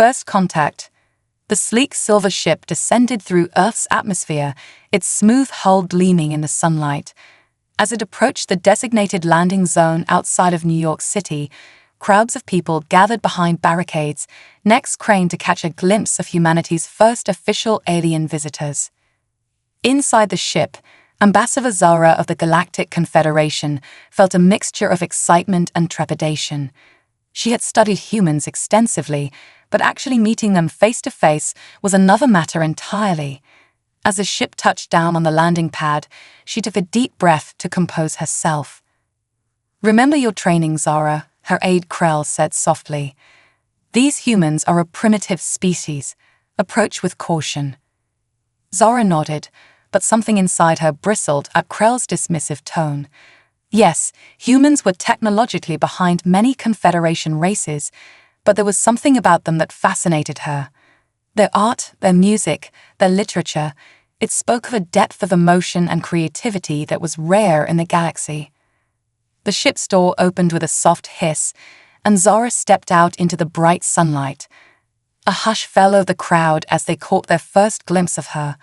First contact. The sleek silver ship descended through Earth's atmosphere, its smooth hull gleaming in the sunlight. As it approached the designated landing zone outside of New York City, crowds of people gathered behind barricades, necks craned to catch a glimpse of humanity's first official alien visitors. Inside the ship, Ambassador Zara of the Galactic Confederation felt a mixture of excitement and trepidation. She had studied humans extensively, but actually meeting them face to face was another matter entirely. As the ship touched down on the landing pad, she took a deep breath to compose herself. "Remember your training, Zara," her aide Krell said softly. "These humans are a primitive species. Approach with caution." Zara nodded, but something inside her bristled at Krell's dismissive tone. Yes, humans were technologically behind many Confederation races, but there was something about them that fascinated her. Their art, their music, their literature, it spoke of a depth of emotion and creativity that was rare in the galaxy. The ship's door opened with a soft hiss, and Zara stepped out into the bright sunlight. A hush fell over the crowd as they caught their first glimpse of her.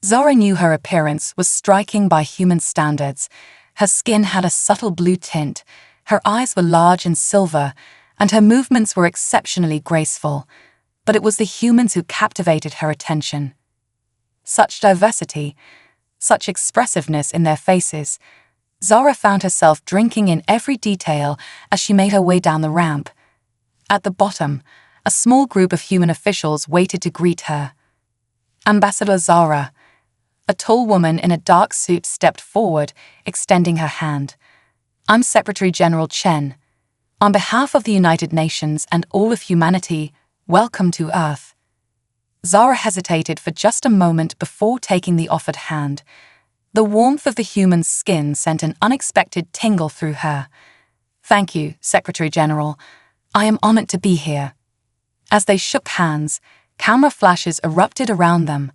Zara knew her appearance was striking by human standards. Her skin had a subtle blue tint, her eyes were large and silver, and her movements were exceptionally graceful. But it was the humans who captivated her attention. Such diversity, such expressiveness in their faces. Zara found herself drinking in every detail as she made her way down the ramp. At the bottom, a small group of human officials waited to greet her. Ambassador Zara. A tall woman in a dark suit stepped forward, extending her hand. "I'm Secretary General Chen. On behalf of the United Nations and all of humanity, welcome to Earth." Zara hesitated for just a moment before taking the offered hand. The warmth of the human's skin sent an unexpected tingle through her. "Thank you, Secretary General. I am honored to be here." As they shook hands, camera flashes erupted around them.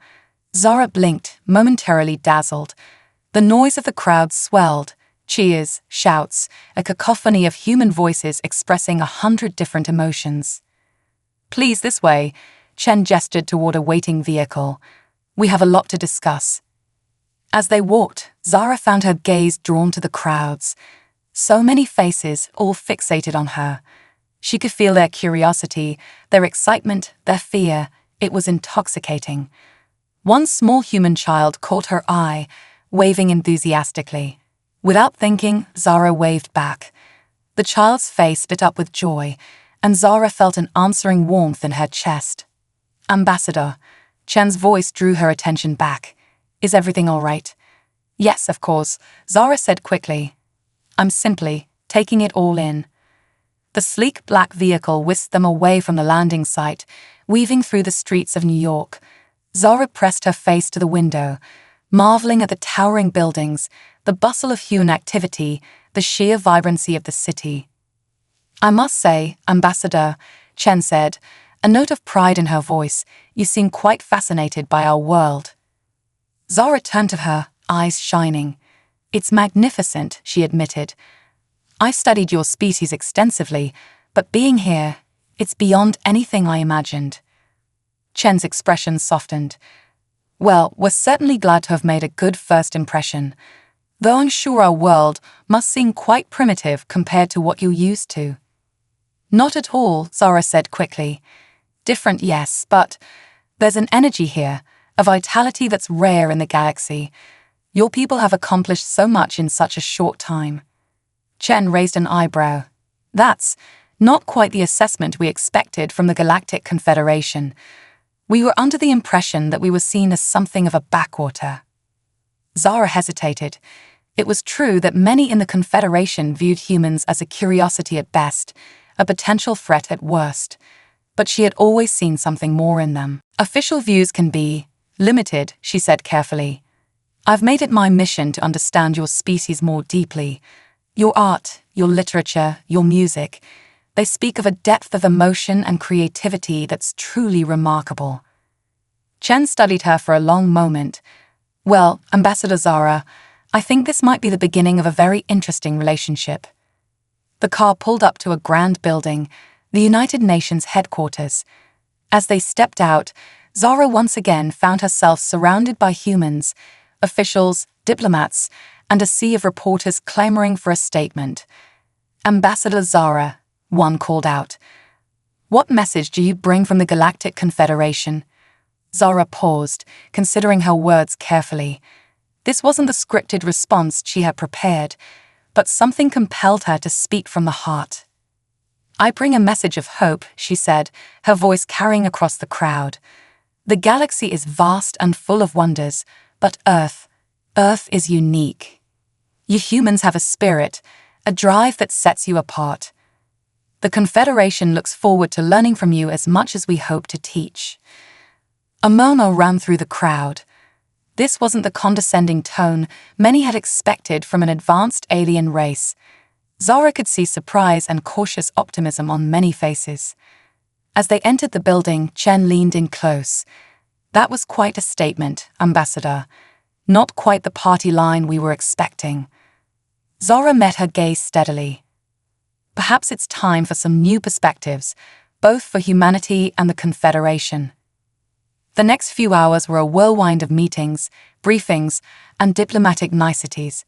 Zara blinked, momentarily dazzled. The noise of the crowd swelled. Cheers, shouts, a cacophony of human voices expressing 100 different emotions. "Please, this way," Chen gestured toward a waiting vehicle. "We have a lot to discuss." As they walked, Zara found her gaze drawn to the crowds. So many faces, all fixated on her. She could feel their curiosity, their excitement, their fear. It was intoxicating. One small human child caught her eye, waving enthusiastically. Without thinking, Zara waved back. The child's face lit up with joy, and Zara felt an answering warmth in her chest. "Ambassador," Chen's voice drew her attention back. "Is everything all right?" "Yes, of course," Zara said quickly. "I'm simply taking it all in." The sleek black vehicle whisked them away from the landing site, weaving through the streets of New York. Zara pressed her face to the window, marveling at the towering buildings, the bustle of human activity, the sheer vibrancy of the city. "I must say, Ambassador," Chen said, a note of pride in her voice, "you seem quite fascinated by our world." Zara turned to her, eyes shining. "It's magnificent," she admitted. "I studied your species extensively, but being here, it's beyond anything I imagined." Chen's expression softened. "Well, we're certainly glad to have made a good first impression, though I'm sure our world must seem quite primitive compared to what you're used to." "Not at all," Zara said quickly. "Different, yes, but there's an energy here, a vitality that's rare in the galaxy. Your people have accomplished so much in such a short time." Chen raised an eyebrow. "That's not quite the assessment we expected from the Galactic Confederation. We were under the impression that we were seen as something of a backwater." Zara hesitated. It was true that many in the Confederation viewed humans as a curiosity at best, a potential threat at worst. But she had always seen something more in them. "Official views can be limited," she said carefully. "I've made it my mission to understand your species more deeply. Your art, your literature, your music, they speak of a depth of emotion and creativity that's truly remarkable." Chen studied her for a long moment. "Well, Ambassador Zara, I think this might be the beginning of a very interesting relationship." The car pulled up to a grand building, the United Nations headquarters. As they stepped out, Zara once again found herself surrounded by humans, officials, diplomats, and a sea of reporters clamoring for a statement. "Ambassador Zara," one called out. "What message do you bring from the Galactic Confederation?" Zara paused, considering her words carefully. This wasn't the scripted response she had prepared, but something compelled her to speak from the heart. "I bring a message of hope," she said, her voice carrying across the crowd. "The galaxy is vast and full of wonders, but Earth is unique. You humans have a spirit, a drive that sets you apart. The Confederation looks forward to learning from you as much as we hope to teach." A murmur ran through the crowd. This wasn't the condescending tone many had expected from an advanced alien race. Zara could see surprise and cautious optimism on many faces. As they entered the building, Chen leaned in close. "That was quite a statement, Ambassador. Not quite the party line we were expecting." Zara met her gaze steadily. "Perhaps it's time for some new perspectives, both for humanity and the Confederation." The next few hours were a whirlwind of meetings, briefings, and diplomatic niceties.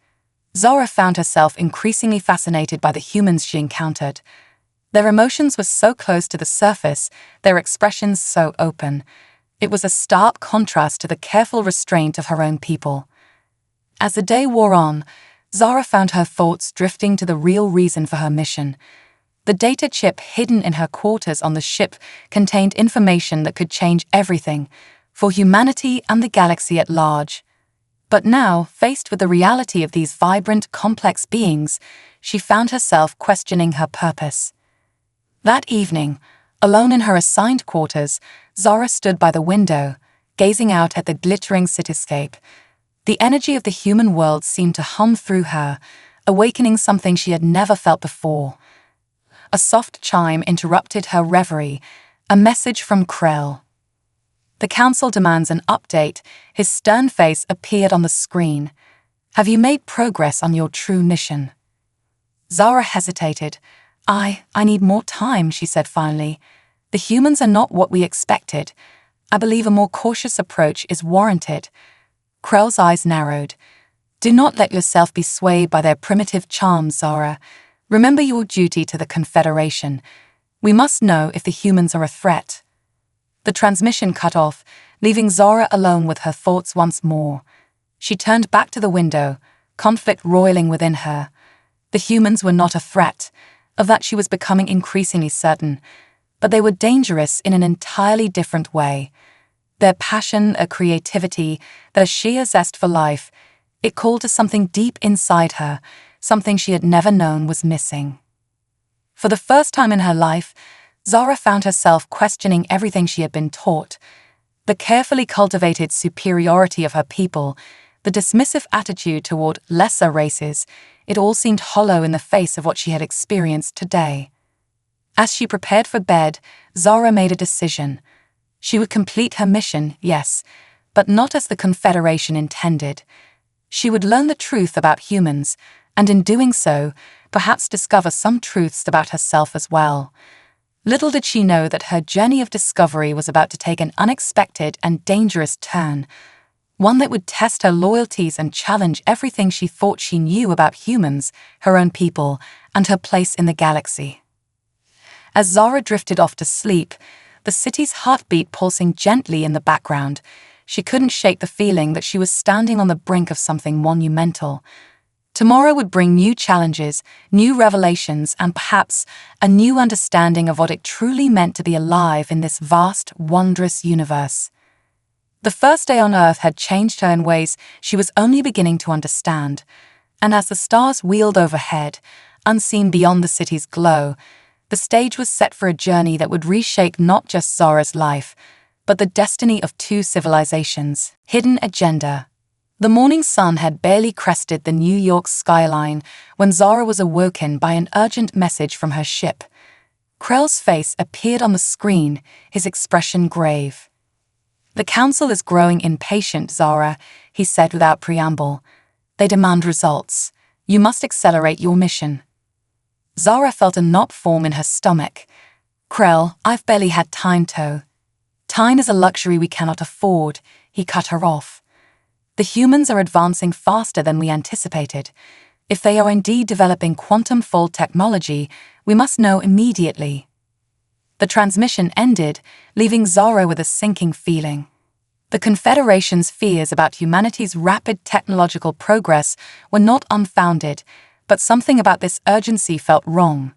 Zara found herself increasingly fascinated by the humans she encountered. Their emotions were so close to the surface, their expressions so open. It was a stark contrast to the careful restraint of her own people. As the day wore on, Zara found her thoughts drifting to the real reason for her mission. The data chip hidden in her quarters on the ship contained information that could change everything, for humanity and the galaxy at large. But now, faced with the reality of these vibrant, complex beings, she found herself questioning her purpose. That evening, alone in her assigned quarters, Zara stood by the window, gazing out at the glittering cityscape. The energy of the human world seemed to hum through her, awakening something she had never felt before. A soft chime interrupted her reverie, a message from Krell. "The Council demands an update." His stern face appeared on the screen. "Have you made progress on your true mission?" Zara hesitated. I need more time," she said finally. "The humans are not what we expected. I believe a more cautious approach is warranted." Krell's eyes narrowed. "Do not let yourself be swayed by their primitive charms, Zara. Remember your duty to the Confederation. We must know if the humans are a threat." The transmission cut off, leaving Zara alone with her thoughts once more. She turned back to the window, conflict roiling within her. The humans were not a threat. Of that she was becoming increasingly certain. But they were dangerous in an entirely different way. Their passion, a creativity, their sheer zest for life, it called to something deep inside her, something she had never known was missing. For the first time in her life, Zara found herself questioning everything she had been taught. The carefully cultivated superiority of her people, the dismissive attitude toward lesser races, it all seemed hollow in the face of what she had experienced today. As she prepared for bed, Zara made a decision. She would complete her mission, yes, but not as the Confederation intended. She would learn the truth about humans, and in doing so, perhaps discover some truths about herself as well. Little did she know that her journey of discovery was about to take an unexpected and dangerous turn, one that would test her loyalties and challenge everything she thought she knew about humans, her own people, and her place in the galaxy. As Zara drifted off to sleep, the city's heartbeat pulsing gently in the background, she couldn't shake the feeling that she was standing on the brink of something monumental. Tomorrow would bring new challenges, new revelations, and perhaps a new understanding of what it truly meant to be alive in this vast, wondrous universe. The first day on Earth had changed her in ways she was only beginning to understand, and as the stars wheeled overhead, unseen beyond the city's glow, the stage was set for a journey that would reshape not just Zara's life, but the destiny of two civilizations. Hidden agenda. The morning sun had barely crested the New York skyline when Zara was awoken by an urgent message from her ship. Krell's face appeared on the screen, his expression grave. "The Council is growing impatient, Zara," he said without preamble. "They demand results. You must accelerate your mission." Zara felt a knot form in her stomach. "Krell, I've barely had time to." Time is a luxury we cannot afford, he cut her off. The humans are advancing faster than we anticipated. If they are indeed developing quantum fold technology, we must know immediately. The transmission ended, leaving Zara with a sinking feeling. The Confederation's fears about humanity's rapid technological progress were not unfounded, but something about this urgency felt wrong.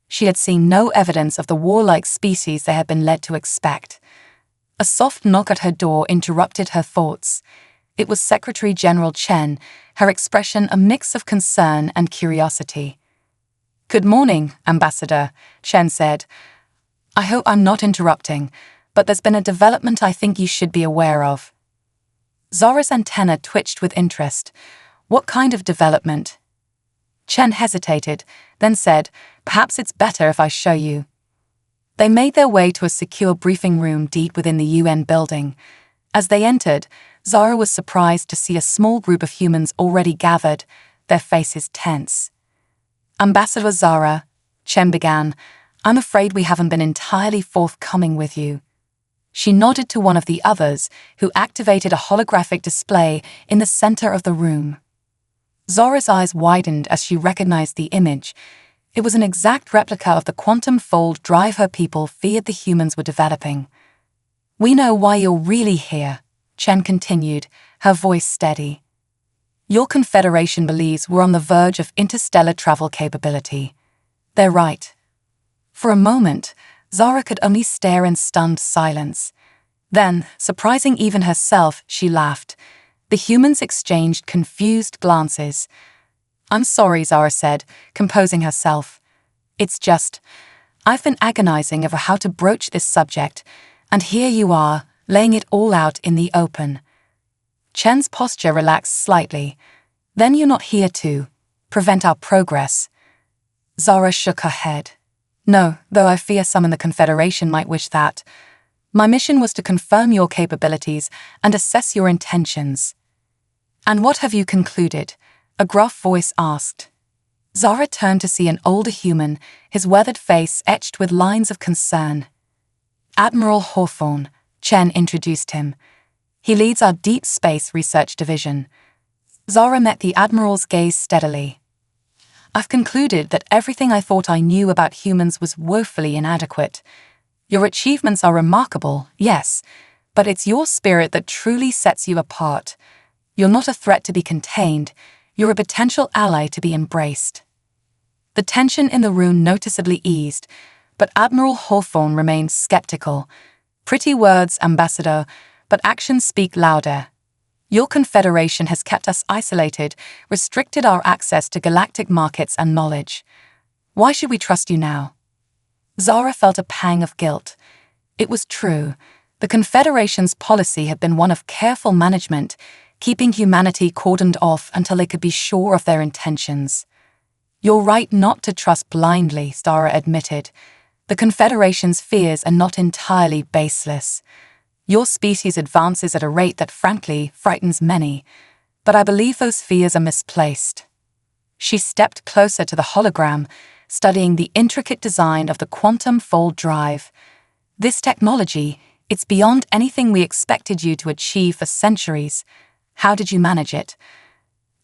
She had seen no evidence of the warlike species they had been led to expect. A soft knock at her door interrupted her thoughts. It was Secretary General Chen, her expression a mix of concern and curiosity. "Good morning, Ambassador," Chen said. "I hope I'm not interrupting, but there's been a development I think you should be aware of." Zara's antenna twitched with interest. "What kind of development?" Chen hesitated, then said, "Perhaps it's better if I show you." They made their way to a secure briefing room deep within the UN building. As they entered, Zara was surprised to see a small group of humans already gathered, their faces tense. "Ambassador Zara," Chen began, "I'm afraid we haven't been entirely forthcoming with you." She nodded to one of the others, who activated a holographic display in the center of the room. Zara's eyes widened as she recognized the image. It was an exact replica of the quantum fold drive her people feared the humans were developing. "We know why you're really here," Chen continued, her voice steady. "Your Confederation believes we're on the verge of interstellar travel capability. They're right." For a moment, Zara could only stare in stunned silence. Then, surprising even herself, she laughed. The humans exchanged confused glances. "I'm sorry," Zara said, composing herself. "It's just, I've been agonizing over how to broach this subject, and here you are, laying it all out in the open." Chen's posture relaxed slightly. "Then you're not here to prevent our progress?" Zara shook her head. "No, though I fear some in the Confederation might wish that. My mission was to confirm your capabilities and assess your intentions." "And what have you concluded?" a gruff voice asked. Zara turned to see an older human, his weathered face etched with lines of concern. "Admiral Hawthorne," Chen introduced him. "He leads our Deep Space Research Division." Zara met the Admiral's gaze steadily. "I've concluded that everything I thought I knew about humans was woefully inadequate. Your achievements are remarkable, yes, but it's your spirit that truly sets you apart. You're not a threat to be contained, you're a potential ally to be embraced." The tension in the room noticeably eased, but Admiral Hawthorne remained skeptical. "Pretty words, Ambassador, but actions speak louder. Your Confederation has kept us isolated, restricted our access to galactic markets and knowledge. Why should we trust you now?" Zara felt a pang of guilt. It was true. The Confederation's policy had been one of careful management, keeping humanity cordoned off until they could be sure of their intentions. "You're right not to trust blindly," Zara admitted. "The Confederation's fears are not entirely baseless. Your species advances at a rate that frankly frightens many, but I believe those fears are misplaced." She stepped closer to the hologram, studying the intricate design of the quantum fold drive. "This technology, it's beyond anything we expected you to achieve for centuries. How did you manage it?"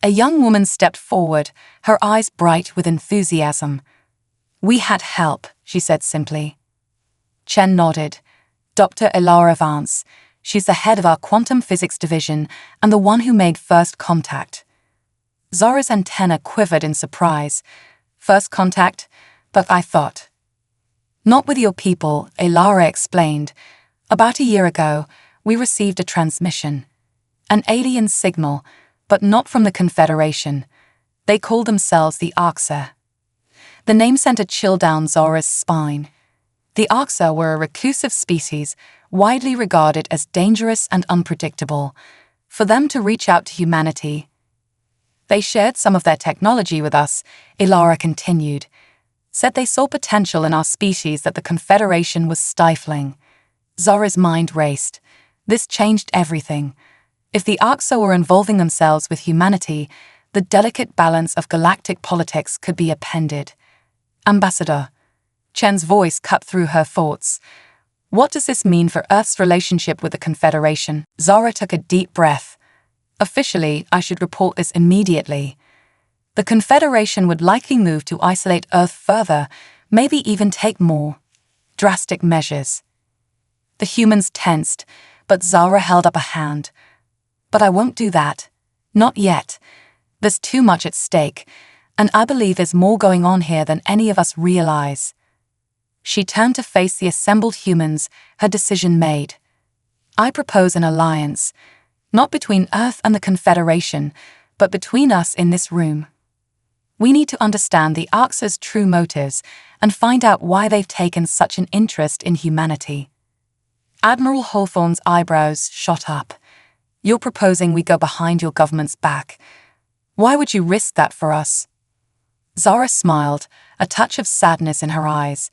A young woman stepped forward, her eyes bright with enthusiasm. "We had help," she said simply. Chen nodded. "Dr. Elara Vance. She's the head of our quantum physics division and the one who made first contact." Zara's antenna quivered in surprise. "First contact? But I thought." "Not with your people," Elara explained. "About a year ago, we received a transmission. An alien signal, but not from the Confederation. They called themselves the Arxa." The name sent a chill down Zara's spine. The Arxa were a reclusive species, widely regarded as dangerous and unpredictable. For them to reach out to humanity, "They shared some of their technology with us," Elara continued. "Said they saw potential in our species that the Confederation was stifling." Zara's mind raced. This changed everything. If the Arxa were involving themselves with humanity, the delicate balance of galactic politics could be upended. "Ambassador," Chen's voice cut through her thoughts. What does this mean for Earth's relationship with the Confederation? Zara took a deep breath. Officially, I should report this immediately. The Confederation would likely move to isolate Earth further, maybe even take more drastic measures. The humans tensed, but Zara held up a hand. But I won't do that. Not yet. There's too much at stake, and I believe there's more going on here than any of us realize. She turned to face the assembled humans, her decision made. I propose an alliance, not between Earth and the Confederation, but between us in this room. We need to understand the Arx's true motives and find out why they've taken such an interest in humanity. Admiral Hawthorne's eyebrows shot up. You're proposing we go behind your government's back. Why would you risk that for us? Zara smiled, a touch of sadness in her eyes.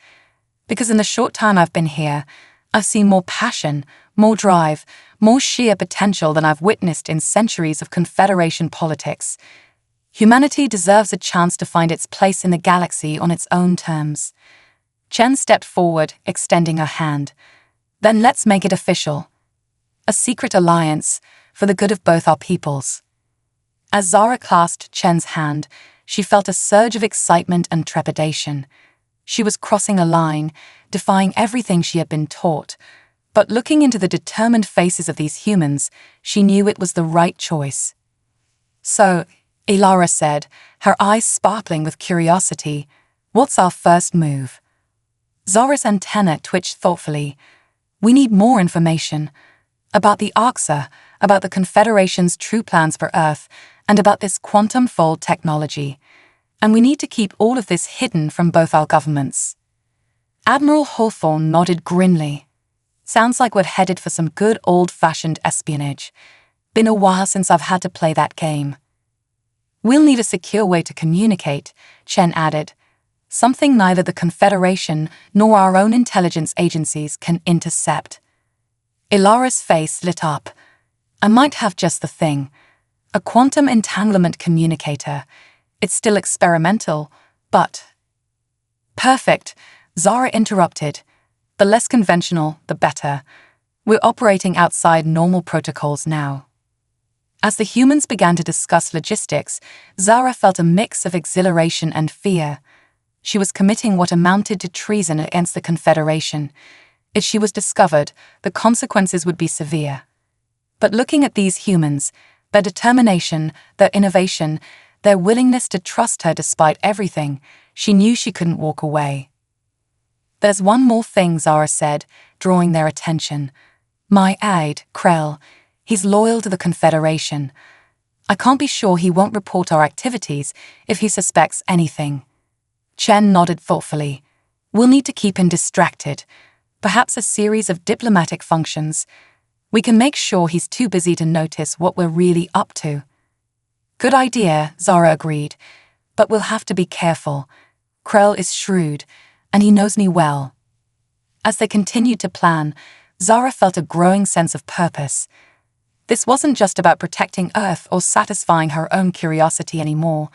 Because in the short time I've been here, I've seen more passion, more drive, more sheer potential than I've witnessed in centuries of Confederation politics. Humanity deserves a chance to find its place in the galaxy on its own terms. Chen stepped forward, extending her hand. Then let's make it official. A secret alliance for the good of both our peoples. As Zara clasped Chen's hand, she felt a surge of excitement and trepidation. She was crossing a line, defying everything she had been taught. But looking into the determined faces of these humans, she knew it was the right choice. So, Ilara said, her eyes sparkling with curiosity, what's our first move? Zara's antenna twitched thoughtfully. We need more information. About the Arxa, about the Confederation's true plans for Earth, and about this quantum fold technology. And we need to keep all of this hidden from both our governments. Admiral Hawthorne nodded grimly. Sounds like we're headed for some good old-fashioned espionage. Been a while since I've had to play that game. We'll need a secure way to communicate, Chen added. Something neither the Confederation nor our own intelligence agencies can intercept. Ilara's face lit up. I might have just the thing. A quantum entanglement communicator. It's still experimental, but... Perfect, Zara interrupted. The less conventional, the better. We're operating outside normal protocols now. As the humans began to discuss logistics, Zara felt a mix of exhilaration and fear. She was committing what amounted to treason against the Confederation. If she was discovered, the consequences would be severe. But looking at these humans, their determination, their innovation, their willingness to trust her despite everything, she knew she couldn't walk away. There's one more thing, Zara said, drawing their attention. My aide, Krell, he's loyal to the Confederation. I can't be sure he won't report our activities if he suspects anything. Chen nodded thoughtfully. We'll need to keep him distracted. Perhaps a series of diplomatic functions. We can make sure he's too busy to notice what we're really up to. Good idea, Zara agreed. But we'll have to be careful. Krell is shrewd, and he knows me well. As they continued to plan, Zara felt a growing sense of purpose. This wasn't just about protecting Earth or satisfying her own curiosity anymore.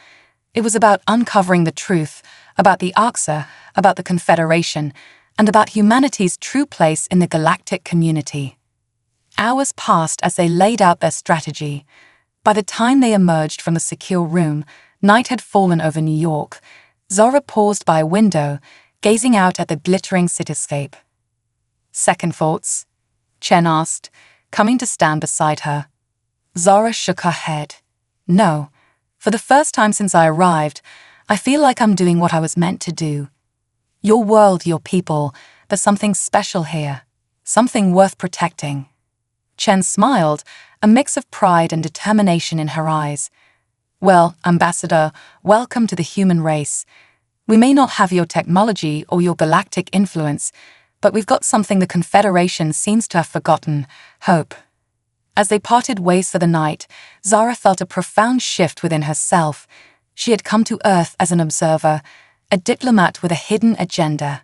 It was about uncovering the truth, about the Arxa, about the Confederation, and about humanity's true place in the galactic community. Hours passed as they laid out their strategy. By the time they emerged from the secure room, night had fallen over New York. Zara paused by a window, gazing out at the glittering cityscape. Second thoughts? Chen asked, coming to stand beside her. Zara shook her head. No. For the first time since I arrived, I feel like I'm doing what I was meant to do. Your world, your people, there's something special here. Something worth protecting. Chen smiled, a mix of pride and determination in her eyes. Well, Ambassador, welcome to the human race. We may not have your technology or your galactic influence, but we've got something the Confederation seems to have forgotten: hope. As they parted ways for the night, Zara felt a profound shift within herself. She had come to Earth as an observer, a diplomat with a hidden agenda.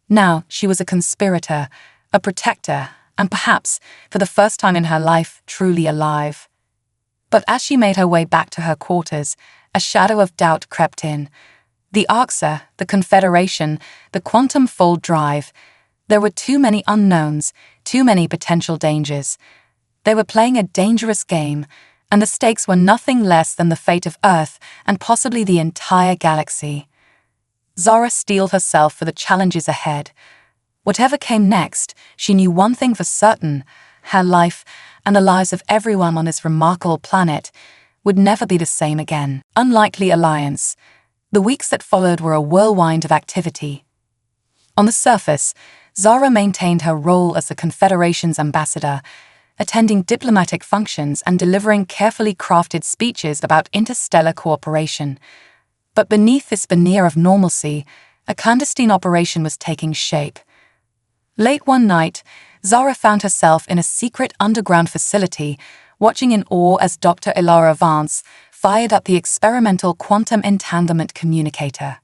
Now she was a conspirator, a protector, and perhaps, for the first time in her life, truly alive. But as she made her way back to her quarters, a shadow of doubt crept in. The Arxa, the Confederation, the quantum fold drive, There were too many unknowns, too many potential dangers. They were playing a dangerous game, and the stakes were nothing less than the fate of Earth and possibly the entire galaxy. Zara steeled herself for the challenges ahead. Whatever came next, she knew one thing for certain: her life and the lives of everyone on this remarkable planet would never be the same again. Unlikely alliance. The weeks that followed were a whirlwind of activity. On the surface, Zara maintained her role as the Confederation's ambassador, attending diplomatic functions and delivering carefully crafted speeches about interstellar cooperation. But beneath this veneer of normalcy, a clandestine operation was taking shape. Late one night, Zara found herself in a secret underground facility, watching in awe as Dr. Ilara Vance fired up the experimental quantum entanglement communicator.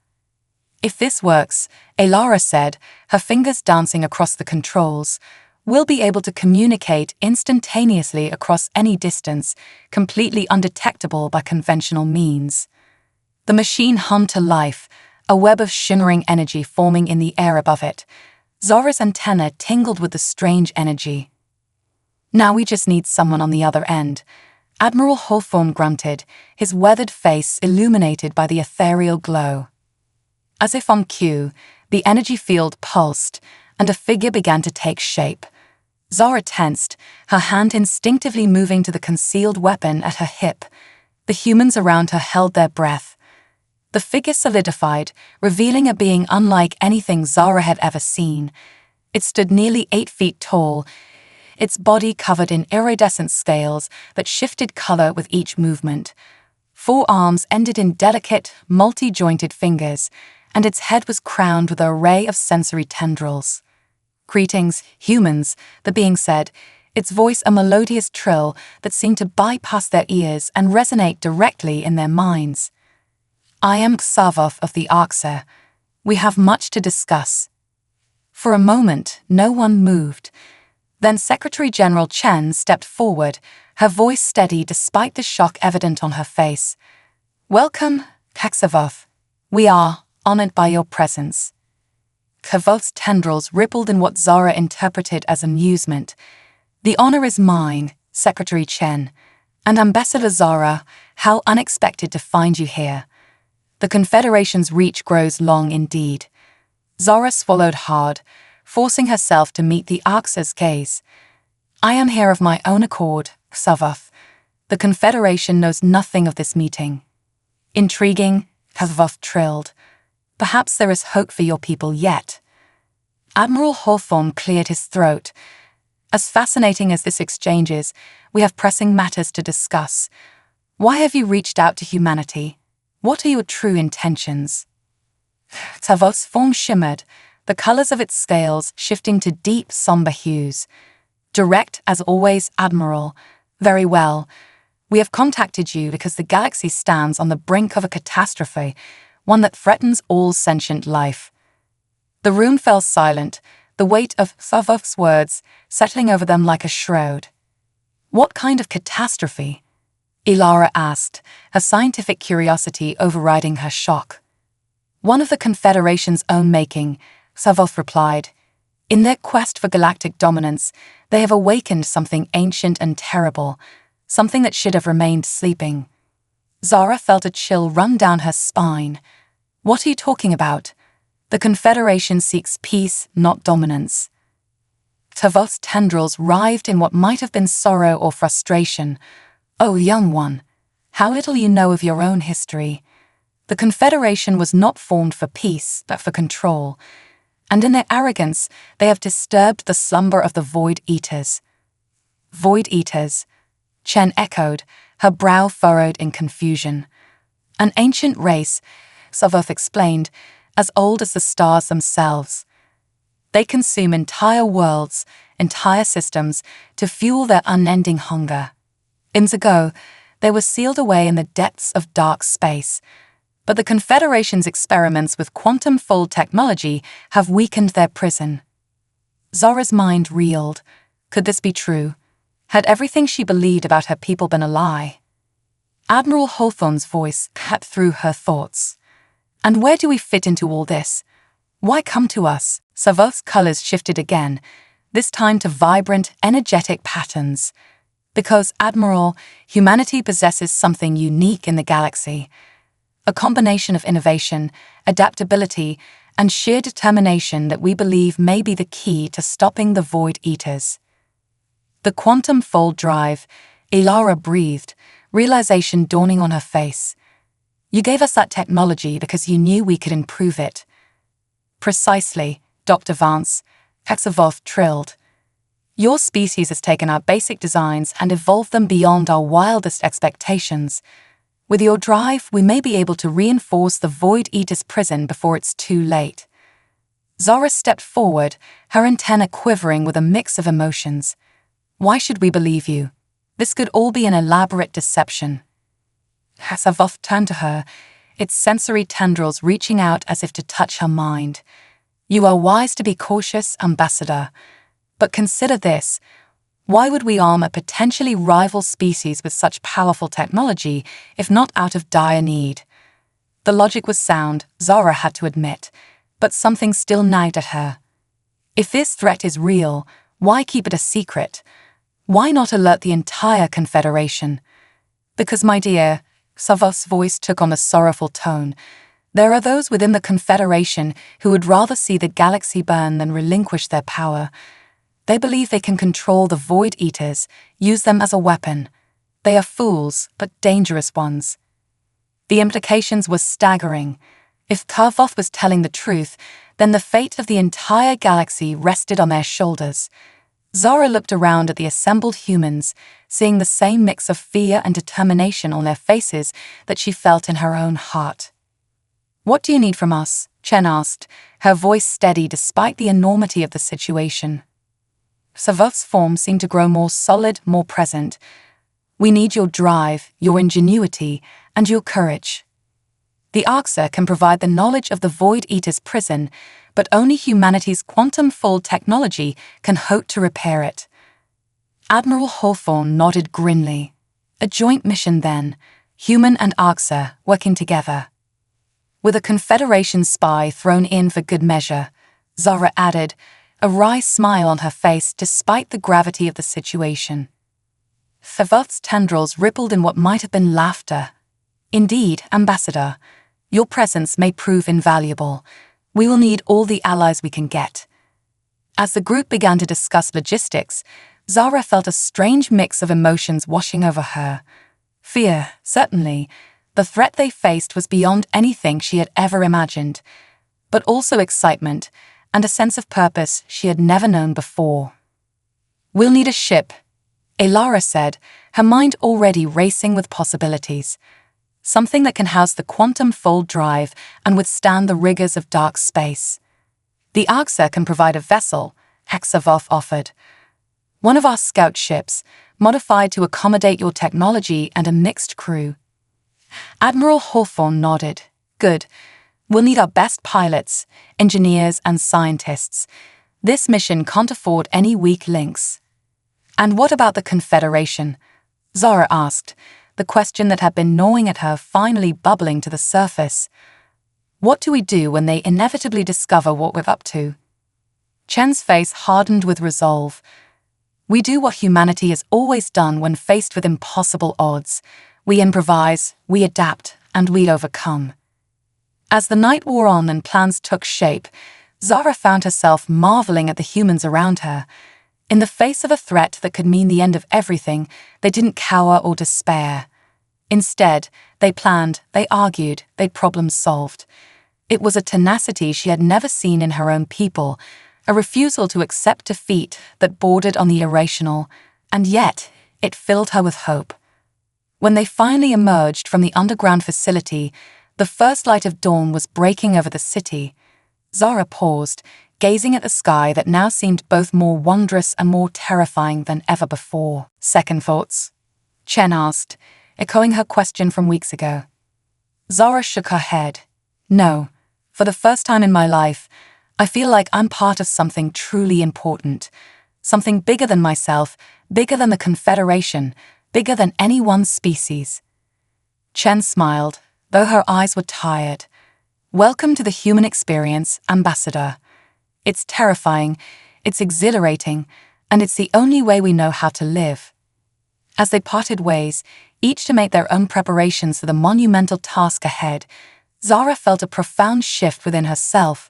"If this works," Ilara said, her fingers dancing across the controls, "we'll be able to communicate instantaneously across any distance, completely undetectable by conventional means." The machine hummed to life, a web of shimmering energy forming in the air above it. Zara's antenna tingled with the strange energy. "Now we just need someone on the other end," Admiral Hawthorne grunted, his weathered face illuminated by the ethereal glow. As if on cue, the energy field pulsed, and a figure began to take shape. Zara tensed, her hand instinctively moving to the concealed weapon at her hip. The humans around her held their breath. The figure solidified, revealing a being unlike anything Zara had ever seen. It stood nearly 8 feet tall, its body covered in iridescent scales that shifted color with each movement. 4 arms ended in delicate, multi-jointed fingers, and its head was crowned with an array of sensory tendrils. "Greetings, humans," the being said, its voice a melodious trill that seemed to bypass their ears and resonate directly in their minds. "I am Xavoth of the Arxer. We have much to discuss." For a moment, no one moved. Then Secretary General Chen stepped forward, her voice steady despite the shock evident on her face. "Welcome, Xavoth. We are honored by your presence." Xavoth's tendrils rippled in what Zara interpreted as amusement. "The honor is mine, Secretary Chen. And Ambassador Zara, how unexpected to find you here. The Confederation's reach grows long indeed." Zara swallowed hard, forcing herself to meet the Arxer's gaze. "I am here of my own accord, Xavoth. The Confederation knows nothing of this meeting." "Intriguing," Xavoth trilled. "Perhaps there is hope for your people yet." Admiral Hawthorne cleared his throat. "As fascinating as this exchange is, we have pressing matters to discuss. Why have you reached out to humanity? What are your true intentions?" Xavoth's form shimmered, the colors of its scales shifting to deep, somber hues. "Direct as always, Admiral. Very well. We have contacted you because the galaxy stands on the brink of a catastrophe, one that threatens all sentient life." The room fell silent, the weight of Xavoth's words settling over them like a shroud. "What kind of catastrophe?" Ilara asked, her scientific curiosity overriding her shock. "One of the Confederation's own making," Xavoth replied. "In their quest for galactic dominance, they have awakened something ancient and terrible, something that should have remained sleeping." Zara felt a chill run down her spine. "What are you talking about?" "The Confederation seeks peace, not dominance." Xavoth's tendrils writhed in what might have been sorrow or frustration. "Oh, young one, how little you know of your own history. The Confederation was not formed for peace, but for control. And in their arrogance, they have disturbed the slumber of the Void Eaters." "Void Eaters," Chen echoed, her brow furrowed in confusion. "An ancient race," Xavoth explained, "as old as the stars themselves. They consume entire worlds, entire systems, to fuel their unending hunger. Eons ago, they were sealed away in the depths of dark space. But the Confederation's experiments with quantum-fold technology have weakened their prison." Zara's mind reeled. Could this be true? Had everything she believed about her people been a lie? Admiral Hawthorne's voice cut through her thoughts. "And where do we fit into all this? Why come to us?" Savov's colors shifted again, this time to vibrant, energetic patterns. Because, Admiral, humanity possesses something unique in the galaxy. A combination of innovation, adaptability, and sheer determination that we believe may be the key to stopping the Void Eaters. The quantum fold drive, Ilara breathed, realization dawning on her face. You gave us that technology because you knew we could improve it. Precisely, Dr. Vance, Hexavoth trilled. Your species has taken our basic designs and evolved them beyond our wildest expectations. With your drive, we may be able to reinforce the Void Eater's prison before it's too late. Zara stepped forward, her antenna quivering with a mix of emotions. Why should we believe you? This could all be an elaborate deception. Hexavoth turned to her, its sensory tendrils reaching out as if to touch her mind. You are wise to be cautious, Ambassador. But consider this. Why would we arm a potentially rival species with such powerful technology if not out of dire need? The logic was sound, Zara had to admit, but something still nagged at her. If this threat is real, why keep it a secret? Why not alert the entire Confederation? Because, my dear, Savov's voice took on a sorrowful tone, there are those within the Confederation who would rather see the galaxy burn than relinquish their power. They believe they can control the Void Eaters, use them as a weapon. They are fools, but dangerous ones. The implications were staggering. If Karvoth was telling the truth, then the fate of the entire galaxy rested on their shoulders. Zara looked around at the assembled humans, seeing the same mix of fear and determination on their faces that she felt in her own heart. What do you need from us? Chen asked, her voice steady despite the enormity of the situation. Savov's form seemed to grow more solid, more present. We need your drive, your ingenuity, and your courage. The Arxer can provide the knowledge of the Void Eater's prison, but only humanity's quantum fold technology can hope to repair it. Admiral Hawthorne nodded grimly. A joint mission then, human and Arxer working together. With a Confederation spy thrown in for good measure, Zara added, a wry smile on her face despite the gravity of the situation. Savoth's tendrils rippled in what might have been laughter. Indeed, Ambassador, your presence may prove invaluable. We will need all the allies we can get. As the group began to discuss logistics, Zara felt a strange mix of emotions washing over her. Fear, certainly. The threat they faced was beyond anything she had ever imagined, but also excitement and a sense of purpose she had never known before. We'll need a ship, Ilara said, her mind already racing with possibilities. Something that can house the quantum fold drive and withstand the rigors of dark space. The Arxer can provide a vessel, Hexavoth offered. One of our scout ships, modified to accommodate your technology and a mixed crew. Admiral Hawthorne nodded. Good. We'll need our best pilots, engineers, and scientists. This mission can't afford any weak links. And what about the Confederation? Zara asked, the question that had been gnawing at her finally bubbling to the surface. What do we do when they inevitably discover what we're up to? Chen's face hardened with resolve. We do what humanity has always done when faced with impossible odds. We improvise, we adapt, and we overcome. As the night wore on and plans took shape, Zara found herself marveling at the humans around her. In the face of a threat that could mean the end of everything, they didn't cower or despair. Instead, they planned, they argued, they problem-solved. It was a tenacity she had never seen in her own people, a refusal to accept defeat that bordered on the irrational, and yet it filled her with hope. When they finally emerged from the underground facility, the first light of dawn was breaking over the city. Zara paused, gazing at the sky that now seemed both more wondrous and more terrifying than ever before. Second thoughts? Chen asked, echoing her question from weeks ago. Zara shook her head. No, for the first time in my life, I feel like I'm part of something truly important. Something bigger than myself, bigger than the Confederation, bigger than any one species. Chen smiled, though her eyes were tired. Welcome to the human experience, Ambassador. It's terrifying, it's exhilarating, and it's the only way we know how to live. As they parted ways, each to make their own preparations for the monumental task ahead, Zara felt a profound shift within herself.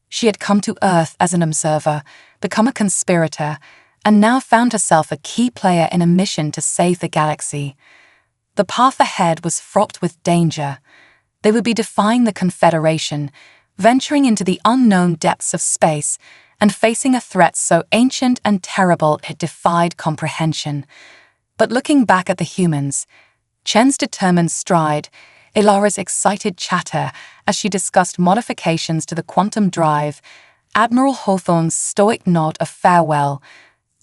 She had come to Earth as an observer, become a conspirator, and now found herself a key player in a mission to save the galaxy. The path ahead was fraught with danger. They would be defying the Confederation, venturing into the unknown depths of space, and facing a threat so ancient and terrible it defied comprehension. But looking back at the humans, Chen's determined stride, Ilara's excited chatter as she discussed modifications to the quantum drive, Admiral Hawthorne's stoic nod of farewell,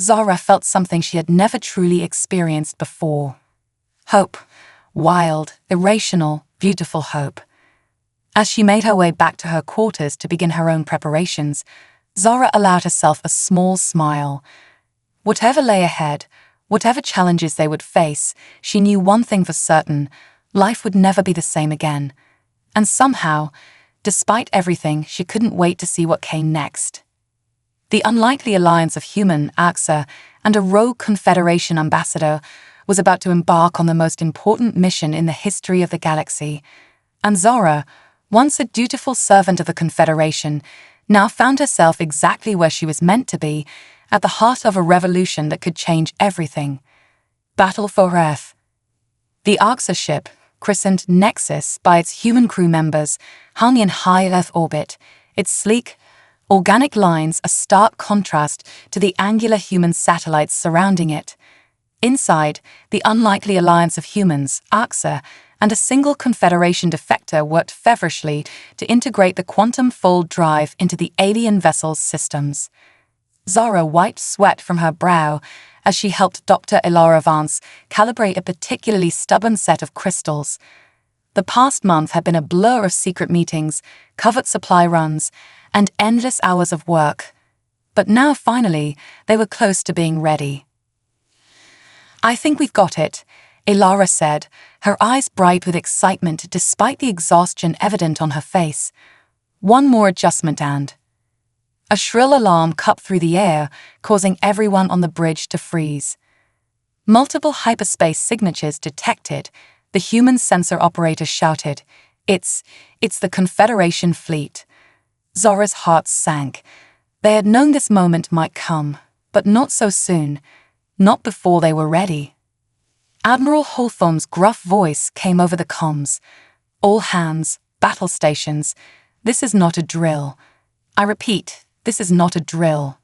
Zara felt something she had never truly experienced before. Hope. Wild, irrational, beautiful hope. As she made her way back to her quarters to begin her own preparations, Zara allowed herself a small smile. Whatever lay ahead, whatever challenges they would face, she knew one thing for certain: life would never be the same again. And somehow, despite everything, she couldn't wait to see what came next. The unlikely alliance of human, AXA, and a rogue Confederation ambassador was about to embark on the most important mission in the history of the galaxy. And Zara, once a dutiful servant of the Confederation, now found herself exactly where she was meant to be, at the heart of a revolution that could change everything. Battle for Earth. The AXA ship, christened Nexus by its human crew members, hung in high Earth orbit, its sleek, organic lines a stark contrast to the angular human satellites surrounding it. Inside, the unlikely alliance of humans, AXA, and a single Confederation defector worked feverishly to integrate the quantum-fold drive into the alien vessel's systems. Zara wiped sweat from her brow as she helped Dr. Ilara Vance calibrate a particularly stubborn set of crystals. The past month had been a blur of secret meetings, covert supply runs, and endless hours of work. But now, finally, they were close to being ready. "I think we've got it," Ilara said, her eyes bright with excitement despite the exhaustion evident on her face. One more adjustment and... A shrill alarm cut through the air, causing everyone on the bridge to freeze. Multiple hyperspace signatures detected, the human sensor operator shouted, It's the Confederation fleet." Zora's heart sank. They had known this moment might come, but not so soon. Not before they were ready. Admiral Hawthorne's gruff voice came over the comms. "All hands, battle stations. This is not a drill. I repeat, this is not a drill."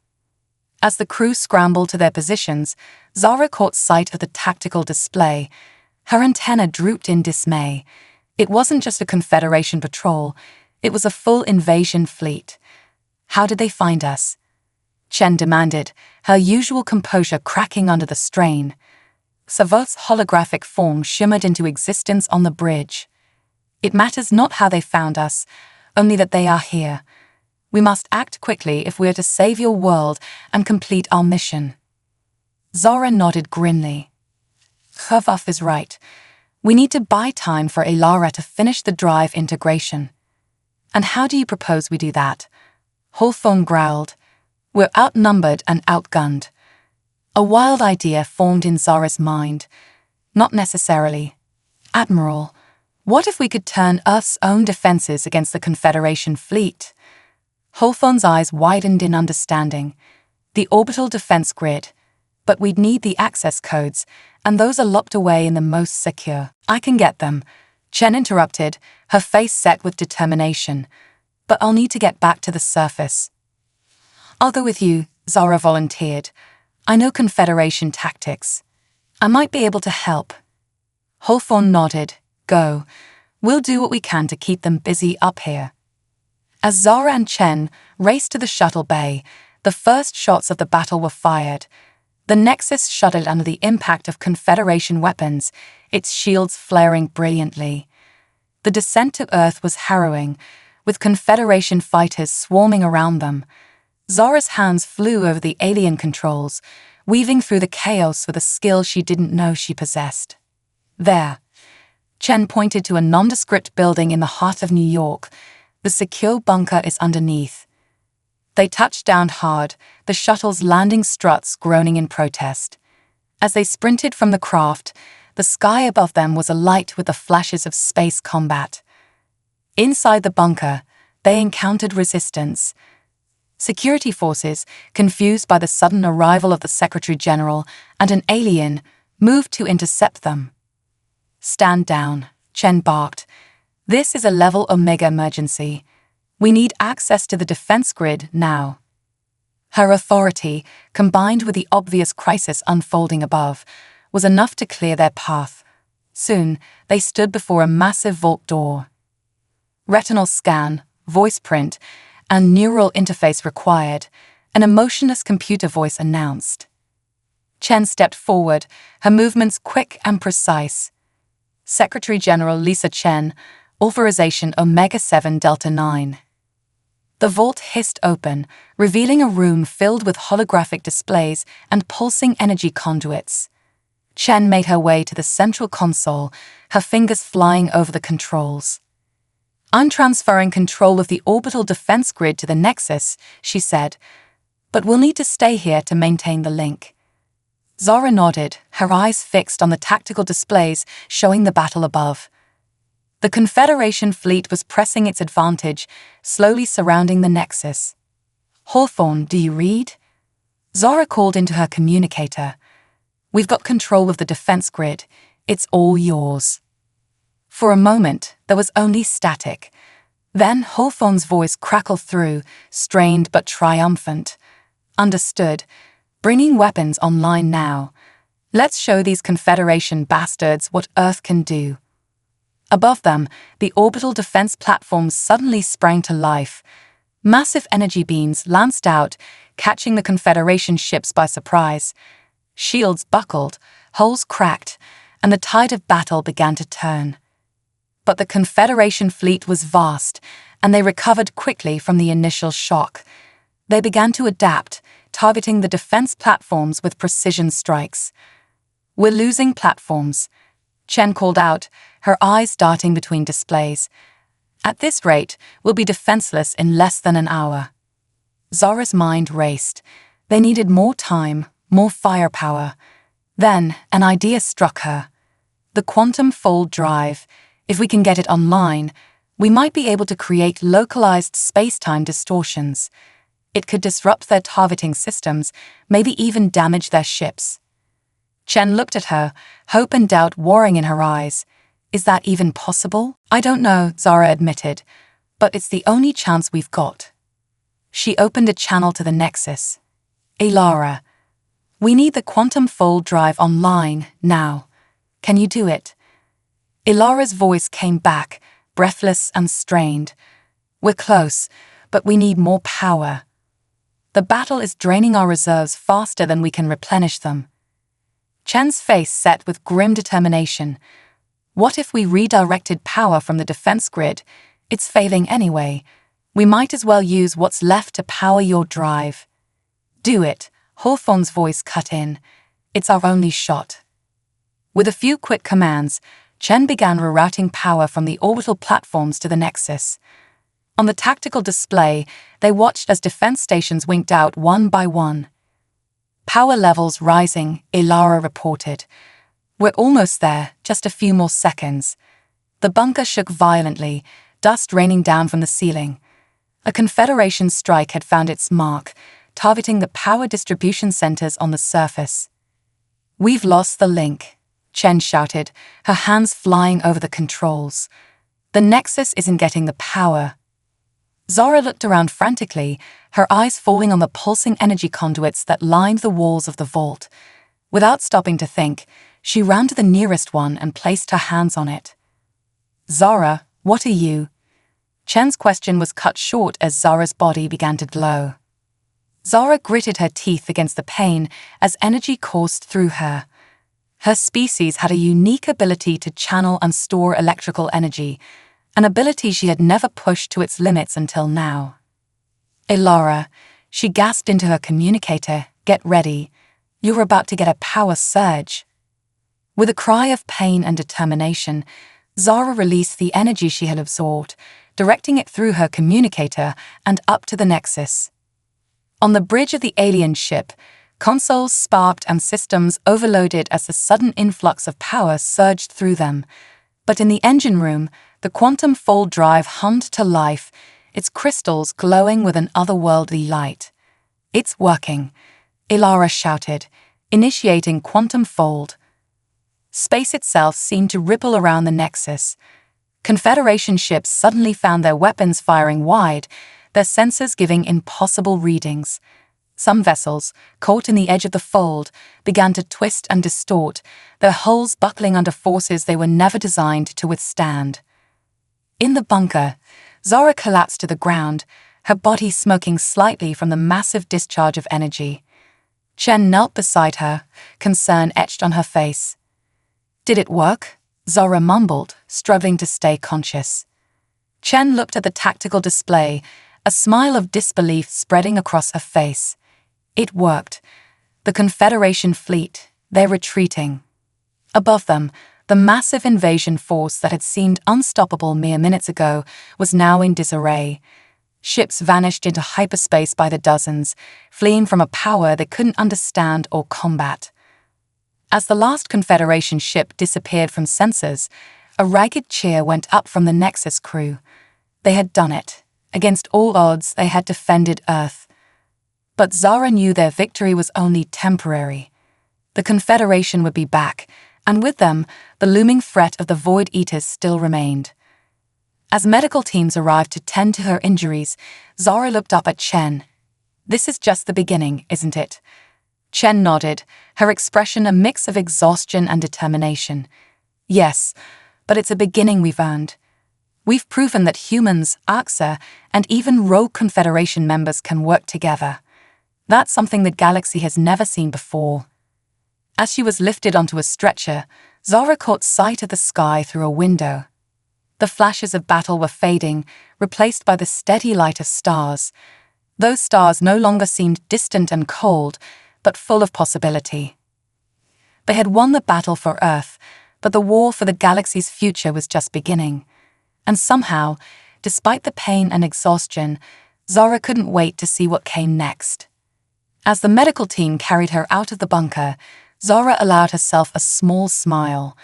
As the crew scrambled to their positions, Zara caught sight of the tactical display. Her antenna drooped in dismay. It wasn't just a Confederation patrol, it was a full invasion fleet. "How did they find us?" Chen demanded, her usual composure cracking under the strain. Savot's holographic form shimmered into existence on the bridge. "It matters not how they found us, only that they are here. We must act quickly if we are to save your world and complete our mission." Zara nodded grimly. "Hervaf is right. We need to buy time for Ilara to finish the drive integration." "And how do you propose we do that?" Hawthorne growled. "We're outnumbered and outgunned." A wild idea formed in Zara's mind. "Not necessarily. Admiral, what if we could turn Earth's own defenses against the Confederation fleet?" Hawthorne's eyes widened in understanding. "The orbital defense grid. But we'd need the access codes, and those are locked away in the most secure." "I can get them," Chen interrupted, her face set with determination. "But I'll need to get back to the surface." "I'll go with you," Zara volunteered. "I know Confederation tactics. I might be able to help." Hawthorne nodded. "Go. We'll do what we can to keep them busy up here." As Zara and Chen raced to the shuttle bay, the first shots of the battle were fired. The Nexus shuddered under the impact of Confederation weapons, its shields flaring brilliantly. The descent to Earth was harrowing, with Confederation fighters swarming around them. Zara's hands flew over the alien controls, weaving through the chaos with a skill she didn't know she possessed. "There." Chen pointed to a nondescript building in the heart of New York. "The secure bunker is underneath." They touched down hard, the shuttle's landing struts groaning in protest. As they sprinted from the craft, the sky above them was alight with the flashes of space combat. Inside the bunker, they encountered resistance. Security forces, confused by the sudden arrival of the Secretary General and an alien, moved to intercept them. "Stand down," Chen barked. "This is a level Omega emergency. We need access to the defense grid now." Her authority, combined with the obvious crisis unfolding above, was enough to clear their path. Soon, they stood before a massive vault door. Retinal scan, voice print, and neural interface required, an emotionless computer voice announced. Chen stepped forward, her movements quick and precise. "Secretary General Lisa Chen, authorization Omega-7 Delta 9. The vault hissed open, revealing a room filled with holographic displays and pulsing energy conduits. Chen made her way to the central console, her fingers flying over the controls. "I'm transferring control of the orbital defense grid to the Nexus," she said, "but we'll need to stay here to maintain the link." Zara nodded, her eyes fixed on the tactical displays showing the battle above. The Confederation fleet was pressing its advantage, slowly surrounding the Nexus. "Hawthorne, do you read?" Zara called into her communicator. "We've got control of the defense grid. It's all yours." For a moment, there was only static. Then Hawthorne's voice crackled through, strained but triumphant. "Understood. Bringing weapons online now. Let's show these Confederation bastards what Earth can do." Above them, the orbital defense platforms suddenly sprang to life. Massive energy beams lanced out, catching the Confederation ships by surprise. Shields buckled, hulls cracked, and the tide of battle began to turn. But the Confederation fleet was vast, and they recovered quickly from the initial shock. They began to adapt, targeting the defense platforms with precision strikes. "We're losing platforms," Chen called out, her eyes darting between displays. "At this rate, we'll be defenseless in less than an hour." Zara's mind raced. They needed more time, more firepower. Then an idea struck her. The quantum fold drive. If we can get it online, we might be able to create localized space-time distortions. It could disrupt their targeting systems, maybe even damage their ships. Chen looked at her, hope and doubt warring in her eyes. "Is that even possible?" "I don't know," Zara admitted, "but it's the only chance we've got." She opened a channel to the Nexus. "Ilara, we need the quantum fold drive online, now. Can you do it?" Ilara's voice came back, breathless and strained. "We're close, but we need more power. The battle is draining our reserves faster than we can replenish them." Chen's face set with grim determination. "What if we redirected power from the defense grid? It's failing anyway. We might as well use what's left to power your drive." "Do it," Hawthorne's voice cut in. "It's our only shot." With a few quick commands, Chen began rerouting power from the orbital platforms to the Nexus. On the tactical display, they watched as defense stations winked out one by one. "Power levels rising," Ilara reported. "We're almost there, just a few more seconds." The bunker shook violently, dust raining down from the ceiling. A Confederation strike had found its mark, targeting the power distribution centers on the surface. "We've lost the link," Chen shouted, her hands flying over the controls. "The Nexus isn't getting the power." Zara looked around frantically, her eyes falling on the pulsing energy conduits that lined the walls of the vault. Without stopping to think, she ran to the nearest one and placed her hands on it. "Zara, what are you?" Chen's question was cut short as Zara's body began to glow. Zara gritted her teeth against the pain as energy coursed through her. Her species had a unique ability to channel and store electrical energy, an ability she had never pushed to its limits until now. "Ilara," she gasped into her communicator, "get ready. You're about to get a power surge." With a cry of pain and determination, Zara released the energy she had absorbed, directing it through her communicator and up to the Nexus. On the bridge of the alien ship, consoles sparked and systems overloaded as the sudden influx of power surged through them. But in the engine room, the quantum fold drive hummed to life, its crystals glowing with an otherworldly light. "It's working," Ilara shouted, initiating quantum fold. Space itself seemed to ripple around the nexus. Confederation ships suddenly found their weapons firing wide, their sensors giving impossible readings. Some vessels, caught in the edge of the fold, began to twist and distort, their hulls buckling under forces they were never designed to withstand. In the bunker, Zara collapsed to the ground, her body smoking slightly from the massive discharge of energy. Chen knelt beside her, concern etched on her face. "Did it work?" Zara mumbled, struggling to stay conscious. Chen looked at the tactical display, a smile of disbelief spreading across her face. It worked. The Confederation fleet, they're retreating. Above them, the massive invasion force that had seemed unstoppable mere minutes ago was now in disarray. Ships vanished into hyperspace by the dozens, fleeing from a power they couldn't understand or combat. As the last Confederation ship disappeared from sensors, a ragged cheer went up from the Nexus crew. They had done it. Against all odds, they had defended Earth. But Zara knew their victory was only temporary. The Confederation would be back, and with them, the looming threat of the Void Eaters still remained. As medical teams arrived to tend to her injuries, Zara looked up at Chen. "This is just the beginning, isn't it?" Chen nodded, her expression a mix of exhaustion and determination. "Yes, but it's a beginning we've earned. We've proven that humans, AXA, and even rogue Confederation members can work together. That's something the galaxy has never seen before." As she was lifted onto a stretcher, Zara caught sight of the sky through a window. The flashes of battle were fading, replaced by the steady light of stars. Those stars no longer seemed distant and cold, but full of possibility. They had won the battle for Earth, but the war for the galaxy's future was just beginning. And somehow, despite the pain and exhaustion, Zara couldn't wait to see what came next. As the medical team carried her out of the bunker, Zara allowed herself a small smile.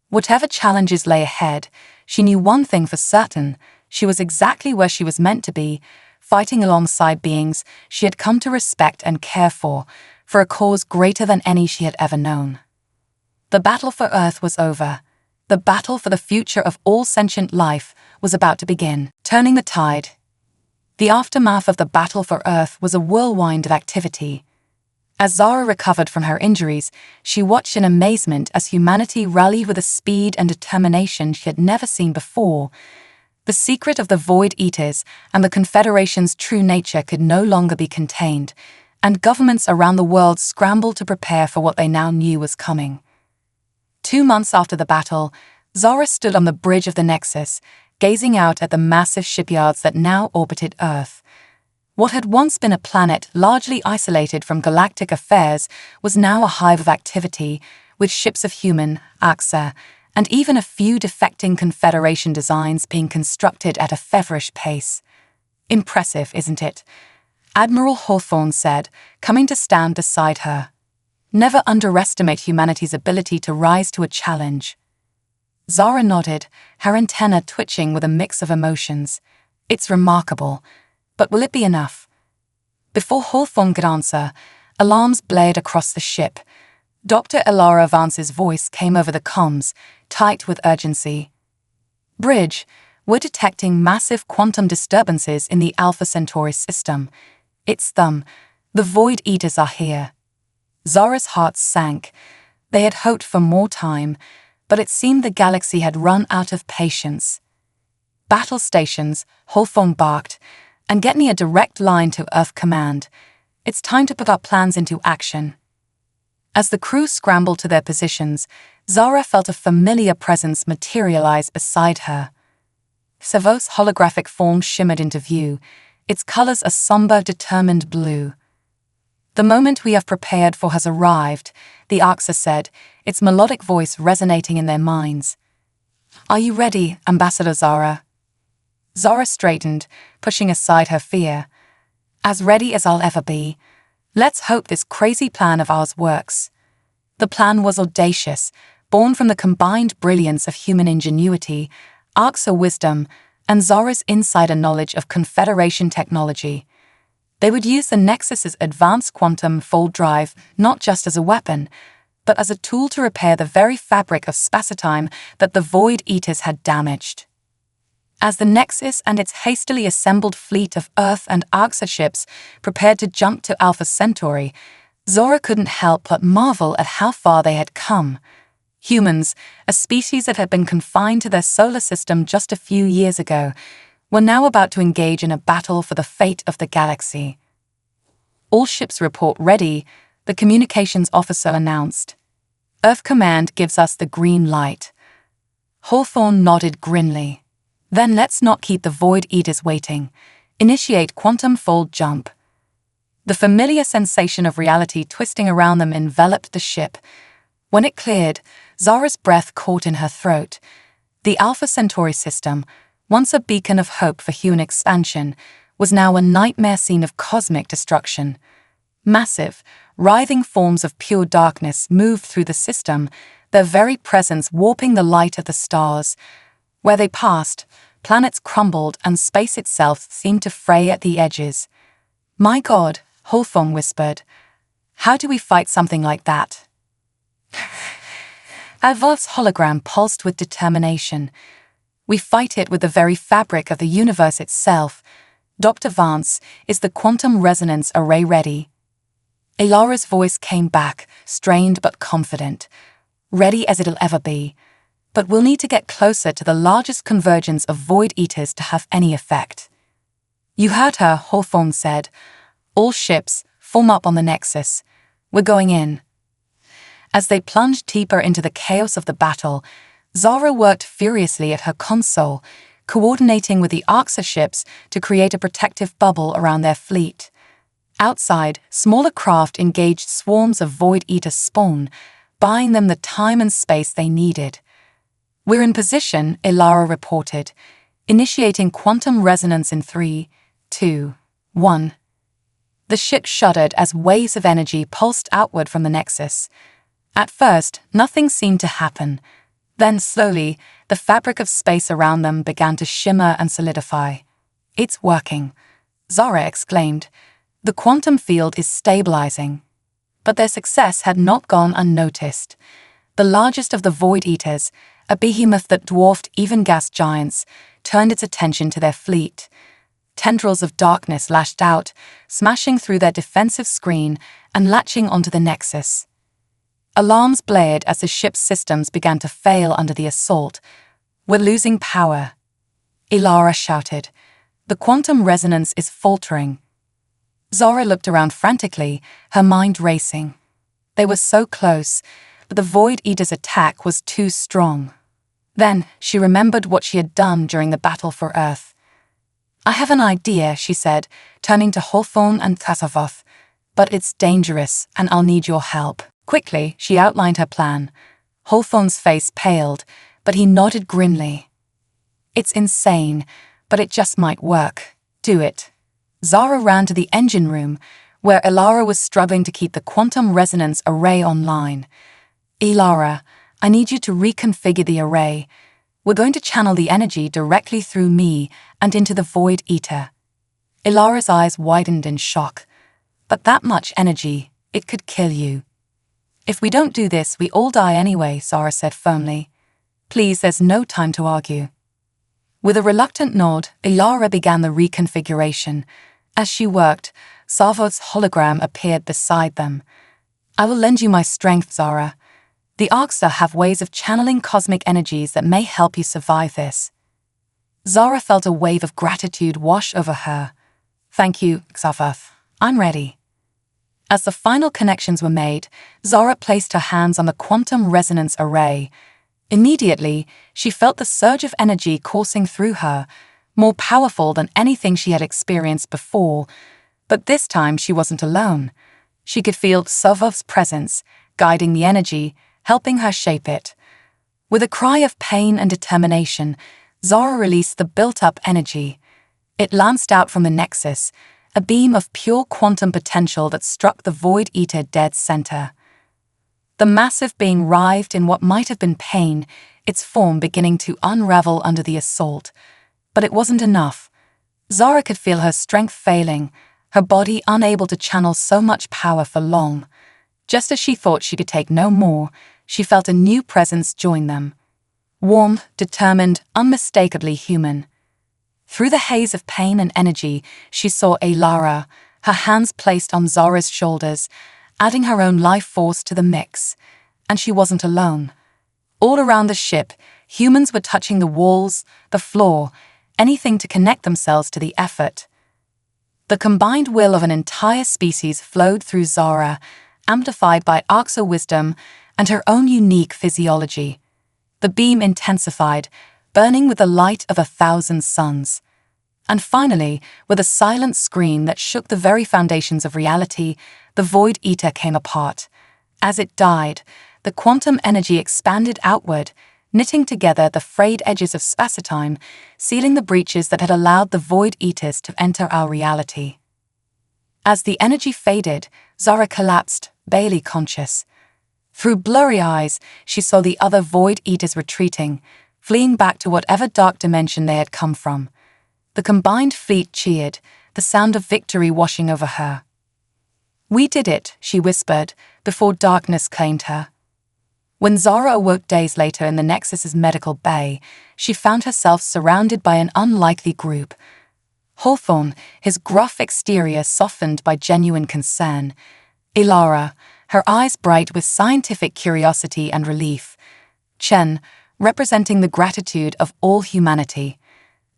Whatever challenges lay ahead, she knew one thing for certain: she was exactly where she was meant to be, fighting alongside beings she had come to respect and care for a cause greater than any she had ever known. The battle for Earth was over. The battle for the future of all sentient life was about to begin, turning the tide. The aftermath of the battle for Earth was a whirlwind of activity. As Zara recovered from her injuries, she watched in amazement as humanity rallied with a speed and determination she had never seen before. The secret of the Void Eaters and the Confederation's true nature could no longer be contained, and governments around the world scrambled to prepare for what they now knew was coming. 2 months after the battle, Zara stood on the bridge of the Nexus, gazing out at the massive shipyards that now orbited Earth. What had once been a planet largely isolated from galactic affairs was now a hive of activity, with ships of human, AXA, and even a few defecting Confederation designs being constructed at a feverish pace. "Impressive, isn't it?" Admiral Hawthorne said, coming to stand beside her. "Never underestimate humanity's ability to rise to a challenge." Zara nodded, her antenna twitching with a mix of emotions. "It's remarkable. But will it be enough?" Before Hawthorne could answer, alarms blared across the ship. Dr. Ilara Vance's voice came over the comms, tight with urgency. "Bridge, we're detecting massive quantum disturbances in the Alpha Centauri system. It's them. The Void Eaters are here." Zara's heart sank. They had hoped for more time, but it seemed the galaxy had run out of patience. "Battle stations," Hawthorne barked, "and get me a direct line to Earth Command. It's time to put our plans into action." As the crew scrambled to their positions, Zara felt a familiar presence materialize beside her. Savos' holographic form shimmered into view, its colors a somber, determined blue. "The moment we have prepared for has arrived," the AXA said, its melodic voice resonating in their minds. "Are you ready, Ambassador Zara?" Zara straightened, pushing aside her fear. As ready as I'll ever be. Let's hope this crazy plan of ours works. The plan was audacious, born from the combined brilliance of human ingenuity, Ark's wisdom, and Zora's insider knowledge of Confederation technology. They would use the Nexus's advanced quantum fold drive not just as a weapon, but as a tool to repair the very fabric of spacetime that the Void Eaters had damaged. As the Nexus and its hastily assembled fleet of Earth and Arxa ships prepared to jump to Alpha Centauri, Zora couldn't help but marvel at how far they had come. Humans, a species that had been confined to their solar system just a few years ago, were now about to engage in a battle for the fate of the galaxy. All ships report ready, the communications officer announced. Earth Command gives us the green light. Hawthorne nodded grimly. Then let's not keep the Void Eaters waiting. Initiate quantum fold jump. The familiar sensation of reality twisting around them enveloped the ship. When it cleared, Zora's breath caught in her throat. The Alpha Centauri system, once a beacon of hope for human expansion, was now a nightmare scene of cosmic destruction. Massive, writhing forms of pure darkness moved through the system, their very presence warping the light of the stars. Where they passed, planets crumbled and space itself seemed to fray at the edges. My God, Hawthorne whispered. How do we fight something like that? Avov's hologram pulsed with determination. We fight it with the very fabric of the universe itself. Dr. Vance, is the quantum resonance array ready? Ilara's voice came back, strained but confident. Ready as it'll ever be. But we'll need to get closer to the largest convergence of Void Eaters to have any effect. You heard her, Hawthorne said. All ships, form up on the Nexus. We're going in. As they plunged deeper into the chaos of the battle, Zora worked furiously at her console, coordinating with the Arxa ships to create a protective bubble around their fleet. Outside, smaller craft engaged swarms of Void Eater spawn, buying them the time and space they needed. We're in position, Ilara reported, initiating quantum resonance in 3, 2, 1. The ship shuddered as waves of energy pulsed outward from the Nexus. At first, nothing seemed to happen. Then, slowly, the fabric of space around them began to shimmer and solidify. It's working, Zora exclaimed. The quantum field is stabilizing. But their success had not gone unnoticed. The largest of the Void Eaters, a behemoth that dwarfed even gas giants, turned its attention to their fleet. Tendrils of darkness lashed out, smashing through their defensive screen and latching onto the Nexus. Alarms blared as the ship's systems began to fail under the assault. We're losing power, Ilara shouted. The quantum resonance is faltering. Zora looked around frantically, her mind racing. They were so close, but the Void Eater's attack was too strong. Then she remembered what she had done during the battle for Earth. I have an idea, she said, turning to Hawthorne and Kasavoth. But it's dangerous, and I'll need your help. Quickly, she outlined her plan. Hawthorne's face paled, but he nodded grimly. It's insane, but it just might work. Do it. Zora ran to the engine room, where Ilara was struggling to keep the quantum resonance array online. Ilara, I need you to reconfigure the array. We're going to channel the energy directly through me and into the Void Eater. Ilara's eyes widened in shock. But that much energy, it could kill you. If we don't do this, we all die anyway, Zora said firmly. Please, there's no time to argue. With a reluctant nod, Ilara began the reconfiguration. As she worked, Savoth's hologram appeared beside them. I will lend you my strength, Zora. The Arxa have ways of channeling cosmic energies that may help you survive this. Zora felt a wave of gratitude wash over her. Thank you, Xavoth. I'm ready. As the final connections were made, Zora placed her hands on the quantum resonance array. Immediately, she felt the surge of energy coursing through her, more powerful than anything she had experienced before. But this time she wasn't alone. She could feel Savoth's presence, guiding the energy, helping her shape it. With a cry of pain and determination, Zora released the built-up energy. It lanced out from the Nexus, a beam of pure quantum potential that struck the Void Eater dead center. The massive being writhed in what might have been pain, its form beginning to unravel under the assault. But it wasn't enough. Zara could feel her strength failing, her body unable to channel so much power for long. Just as she thought she could take no more, she felt a new presence join them. Warm, determined, unmistakably human. Through the haze of pain and energy, she saw Alara, her hands placed on Zara's shoulders, adding her own life force to the mix. And she wasn't alone. All around the ship, humans were touching the walls, the floor, anything to connect themselves to the effort. The combined will of an entire species flowed through Zara, amplified by Arxa wisdom and her own unique physiology. The beam intensified, burning with the light of 1,000 suns. And finally, with a silent scream that shook the very foundations of reality, the Void Eater came apart. As it died, the quantum energy expanded outward, knitting together the frayed edges of spacetime, sealing the breaches that had allowed the Void Eaters to enter our reality. As the energy faded, Zara collapsed, barely conscious. Through blurry eyes, she saw the other Void Eaters retreating, fleeing back to whatever dark dimension they had come from. The combined fleet cheered, the sound of victory washing over her. "We did it," she whispered, before darkness claimed her. When Zara awoke days later in the Nexus's medical bay, she found herself surrounded by an unlikely group. Hawthorne, his gruff exterior softened by genuine concern. Ilara, her eyes bright with scientific curiosity and relief. Chen, representing the gratitude of all humanity.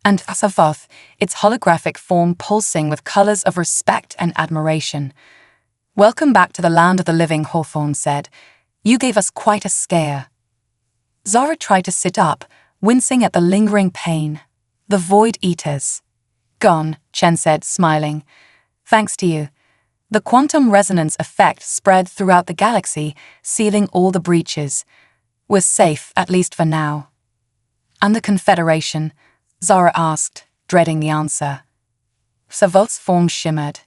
And Asavoth, its holographic form pulsing with colors of respect and admiration. "Welcome back to the land of the living," Hawthorne said. "You gave us quite a scare." Zara tried to sit up, wincing at the lingering pain. "The Void Eaters." "Gone," Chen said, smiling. "Thanks to you." The quantum resonance effect spread throughout the galaxy, sealing all the breaches. "We're safe, at least for now." "And the Confederation?" Zara asked, dreading the answer. Savoth's form shimmered.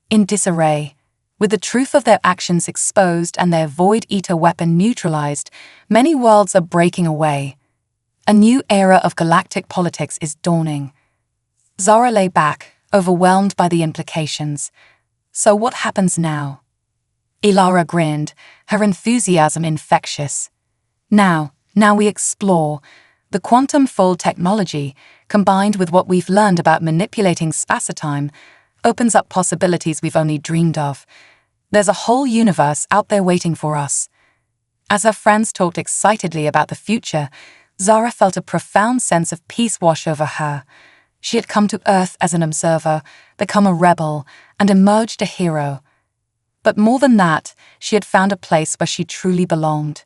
In disarray. With the truth of their actions exposed and their Void Eater weapon neutralized, many worlds are breaking away. A new era of galactic politics is dawning. Zara lay back, overwhelmed by the implications. So what happens now? Ilara grinned, her enthusiasm infectious. Now we explore. The quantum-fold technology, combined with what we've learned about manipulating spacetime, opens up possibilities we've only dreamed of. There's a whole universe out there waiting for us. As her friends talked excitedly about the future, Zara felt a profound sense of peace wash over her. She had come to Earth as an observer, become a rebel, and emerged a hero. But more than that, she had found a place where she truly belonged.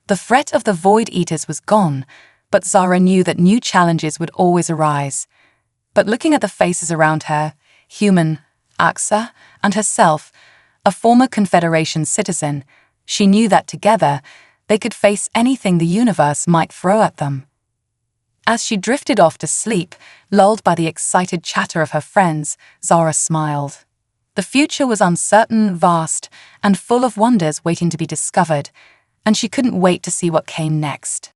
The threat of the Void Eaters was gone, but Zara knew that new challenges would always arise. But looking at the faces around her, human, Arxa, and herself, a former Confederation citizen, she knew that together, they could face anything the universe might throw at them. As she drifted off to sleep, lulled by the excited chatter of her friends, Zara smiled. The future was uncertain, vast, and full of wonders waiting to be discovered, and she couldn't wait to see what came next.